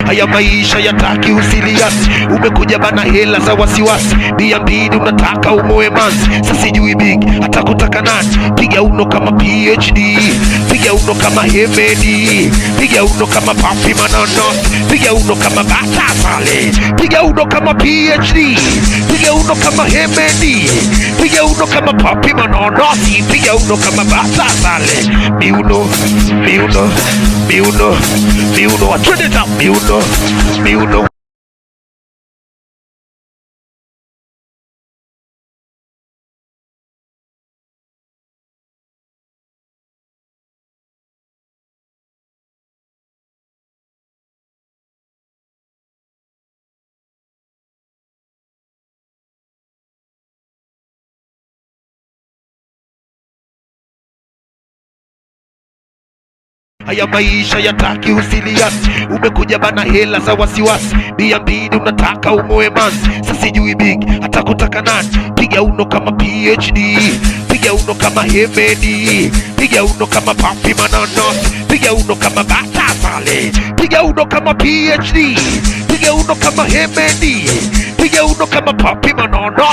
Haya maisha yataki usiliasi, umekuja bana hela za wasiwasi, bia mbili unataka umoe manzi. Sasa sijui big atakutaka nani? Piga uno kama PhD, piga uno kama Hemedi, piga uno kama Papi Manono, piga uno kama Bata Sale, piga uno kama PhD, piga uno kama Hemedi, piga uno kama Papi Manono, piga uno kama Bata Sale. Miuno, miuno, miuno, miuno, I turn it up, miuno, miuno. Haya maisha yataki usiliasi, umekuja bana hela za wasiwasi, bia mbili unataka umoe manzi. Sasa sijui big atakutaka nani? Piga uno kama PhD, piga uno kama Hemedi, piga uno kama Papi Manono, piga uno kama Bata Sale, piga uno kama PhD, piga uno kama Hemedi, piga uno kama Papi Manono.